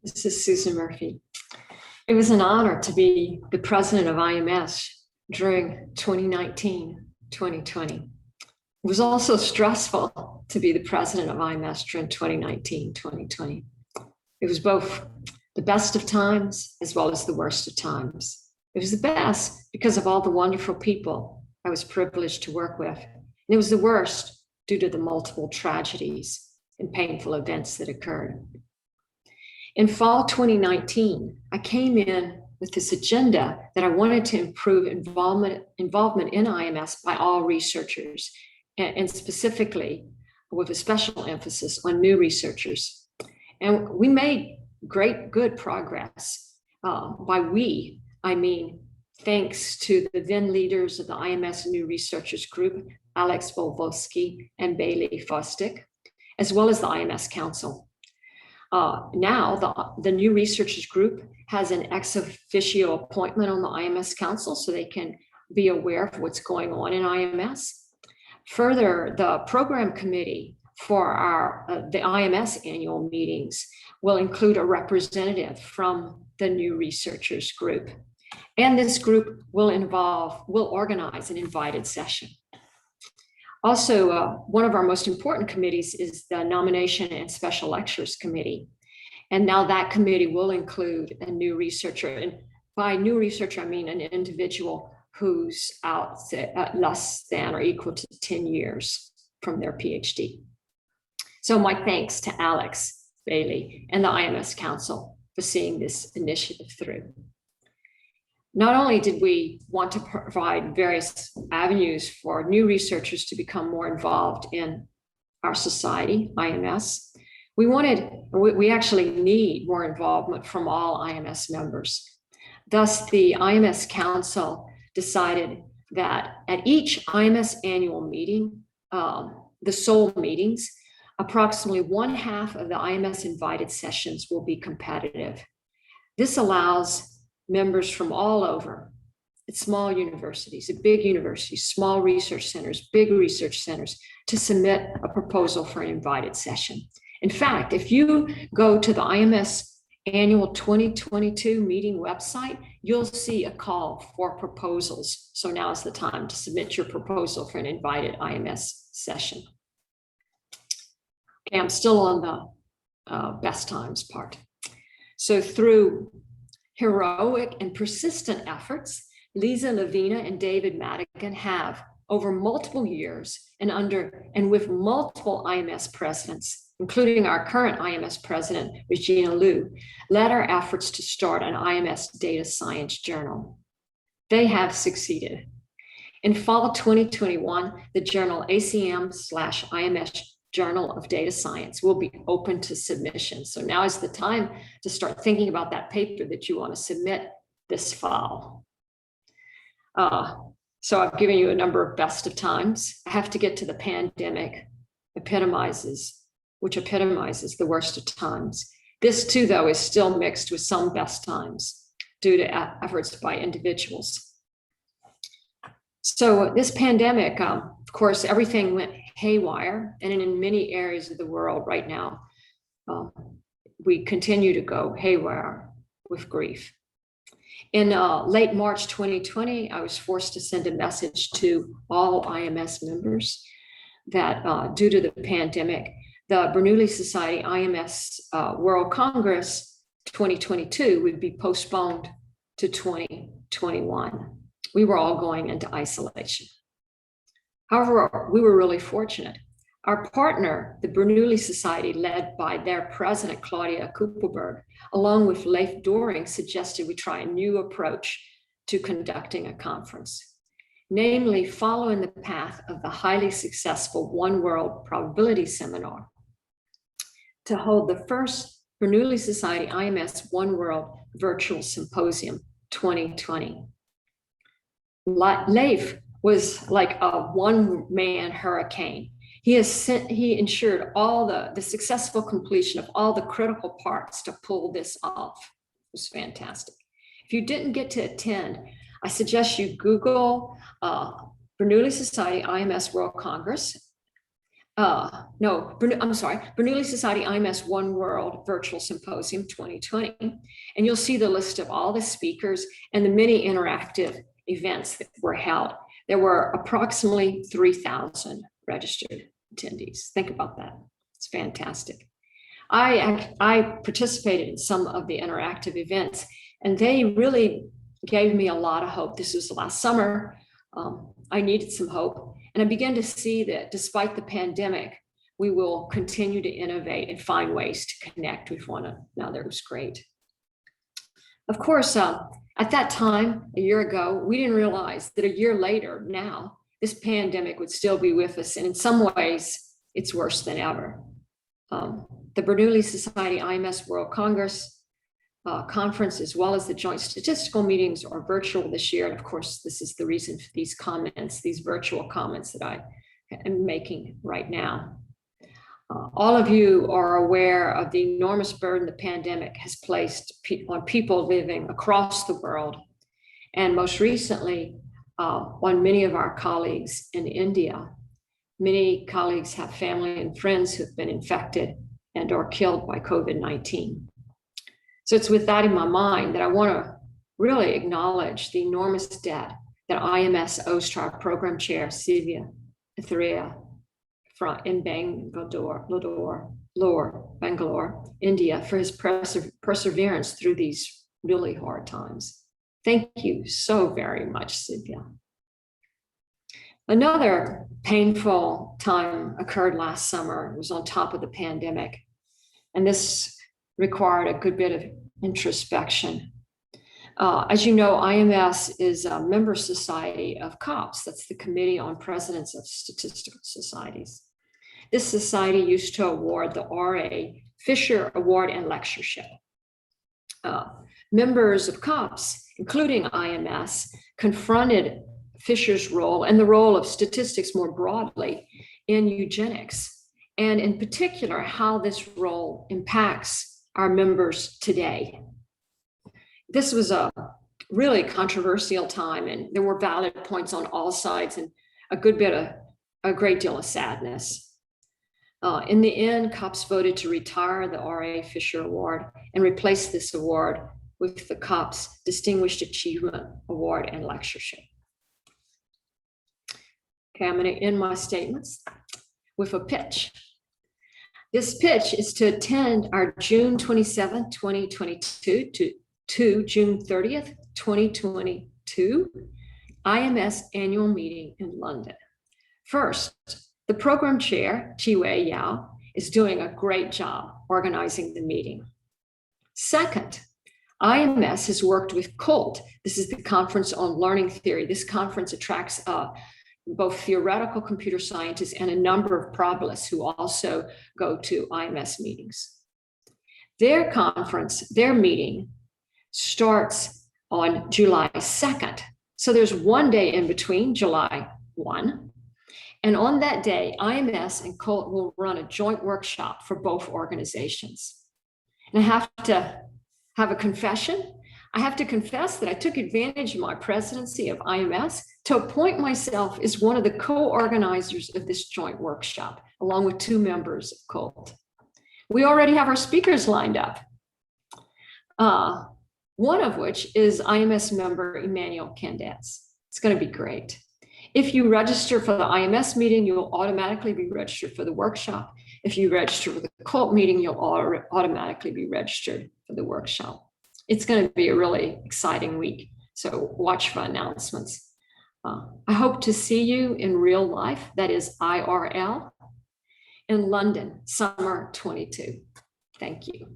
This is Susan Murphy. It was an honor to be the president of IMS during 2019-2020. It was also stressful to be the president of IMS during 2019-2020. It was both the best of times as well as the worst of times. It was the best because of all the wonderful people I was privileged to work with. And it was the worst due to the multiple tragedies and painful events that occurred. In fall 2019, I came in with this agenda that I wanted to improve involvement in IMS by all researchers, and specifically with a special emphasis on new researchers. And we made good progress. By we, I mean, thanks to the then leaders of the IMS New Researchers Group, Alex Volvosky and Bailey Fosdick, as well as the IMS Council. Now the New Researchers Group has an ex officio appointment on the IMS Council so they can be aware of what's going on in IMS. Further, the program committee for the IMS annual meetings will include a representative from the New Researchers Group. And this group will organize an invited session. Also, one of our most important committees is the Nomination and Special Lectures Committee. And now that committee will include a new researcher. And by new researcher, I mean an individual who's out less than or equal to 10 years from their PhD. So my thanks to Alex, Bailey, and the IMS Council for seeing this initiative through. Not only did we want to provide various avenues for new researchers to become more involved in our society, IMS, we actually need more involvement from all IMS members. Thus, the IMS Council decided that at each IMS annual meeting, the sole meetings, approximately 1/2 of the IMS invited sessions will be competitive. This allows members from all over, at small universities, at big universities, small research centers, big research centers, to submit a proposal for an invited session. In fact, if you go to the IMS annual 2022 meeting website, you'll see a call for proposals. So now is the time to submit your proposal for an invited IMS session. Okay, I'm still on the best times part. So through heroic and persistent efforts, Lisa Lavina and David Madigan have, over multiple years and with multiple IMS presidents, including our current IMS president, Regina Liu, led our efforts to start an IMS data science journal. They have succeeded. In fall 2021, the journal ACM/IMS Journal of Data Science will be open to submission. So now is the time to start thinking about that paper that you want to submit this fall. So I've given you a number of best of times. I have to get to the pandemic, which epitomizes the worst of times. This too, though, is still mixed with some best times due to efforts by individuals. So this pandemic, of course, everything went haywire, and in many areas of the world right now, we continue to go haywire with grief. In late March 2020, I was forced to send a message to all IMS members that due to the pandemic, the Bernoulli Society IMS World Congress 2022 would be postponed to 2021. We were all going into isolation. However, we were really fortunate. Our partner, the Bernoulli Society, led by their president, Claudia Kupelberg, along with Leif Doring, suggested we try a new approach to conducting a conference, namely following the path of the highly successful One World Probability Seminar, to hold the first Bernoulli Society IMS One World Virtual Symposium 2020. Leif was like a one-man hurricane. He ensured all the successful completion of all the critical parts to pull this off. It was fantastic. If you didn't get to attend, I suggest you Google Bernoulli Society IMS World Congress I'm sorry, Bernoulli Society IMS One World Virtual Symposium 2020. And you'll see the list of all the speakers and the many interactive events that were held. There were approximately 3,000 registered attendees. Think about that. It's fantastic. I participated in some of the interactive events, and they really gave me a lot of hope. This was last summer. I needed some hope. And I began to see that despite the pandemic, we will continue to innovate and find ways to connect with one another. It was great. Of course, at that time, a year ago, we didn't realize that a year later now, this pandemic would still be with us. And in some ways, it's worse than ever. The Bernoulli Society IMS World Congress conference, as well as the joint statistical meetings, are virtual this year. And of course, this is the reason for these comments, these virtual comments that I am making right now. All of you are aware of the enormous burden the pandemic has placed on people living across the world. And most recently, on many of our colleagues in India. Many colleagues have family and friends who've been infected and or killed by COVID-19. So it's with that in my mind that I want to really acknowledge the enormous debt that IMS owes to our program chair, Sylvia Ithria, in Bangalore, India, for his perseverance through these really hard times. Thank you so very much, Sylvia. Another painful time occurred last summer. It was on top of the pandemic. And this required a good bit of introspection. As you know, IMS is a member society of COPS. That's the Committee on Presidents of Statistical Societies. This society used to award the R.A. Fisher Award and Lectureship. Members of COPS, including IMS, confronted Fisher's role and the role of statistics more broadly in eugenics, and in particular, how this role impacts our members today. This was a really controversial time, and there were valid points on all sides and a great deal of sadness. In the end, COPS voted to retire the R.A. Fisher Award and replace this award with the COPS Distinguished Achievement Award and Lectureship. Okay, I'm going to end my statements with a pitch. This pitch is to attend our June 27, 2022 to June 30th, 2022 IMS annual meeting in London. First, the program chair, Chi-Wei Yao, is doing a great job organizing the meeting. Second, IMS has worked with COLT. This is the Conference on Learning Theory. This conference attracts both theoretical computer scientists and a number of probabilists who also go to IMS meetings. Their conference, their meeting, starts on July 2nd. So there's one day in between, July 1. And on that day, IMS and COLT will run a joint workshop for both organizations. And I have to have a confession. I have to confess that I took advantage of my presidency of IMS to appoint myself as one of the co-organizers of this joint workshop, along with 2 members of COLT. We already have our speakers lined up. One of which is IMS member Emmanuel Candez. It's going to be great. If you register for the IMS meeting, you'll automatically be registered for the workshop. If you register for the COLT meeting, you'll automatically be registered for the workshop. It's going to be a really exciting week, so watch for announcements. I hope to see you in real life, that is IRL, in London, summer 22. Thank you.